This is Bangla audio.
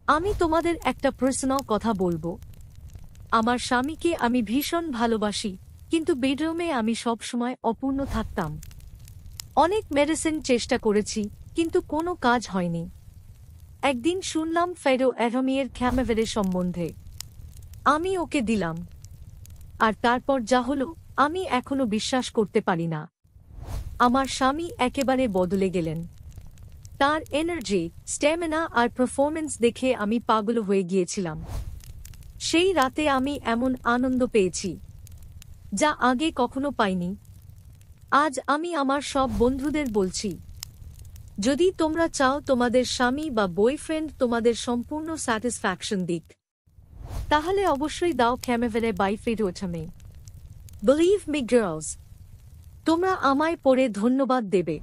আমি তোমাদের একটা পার্সোনাল কথা বলবো। আমার স্বামীকে আমি ভীষণ ভালোবাসি, কিন্তু বেডরুমে আমি সবসময় অপূর্ণ থাকতাম। অনেক মেডিসিন চেষ্টা করেছি, কিন্তু কোনো কাজ হয়নি। একদিন শুনলাম ফেরো অ্যারমিয়ের ক্যামেভেরের সম্বন্ধে। আমি ওকে দিলাম, আর তারপর যা হলো আমি এখনো বিশ্বাস করতে পারি না। আমার স্বামী একেবারে বদলে গেলেন। তার এনার্জি, স্ট্যামিনা আর পারফরম্যান্স দেখে আমি পাগল হয়ে গিয়েছিলাম। সেই রাতে আমি এমন আনন্দ পেয়েছি যা আগে কখনো পাইনি। আজ আমি আমার সব বন্ধুদের বলছি, যদি তোমরা চাও তোমাদের স্বামী বা বয়ফ্রেন্ড তোমাদের সম্পূর্ণ স্যাটিসফ্যাকশন দিক, তাহলে অবশ্যই দাও ক্যামেভেরে বাই ফেরোটামে। বিলিভ মি গার্লস, তোমরা আমায় পড়ে ধন্যবাদ দেবে।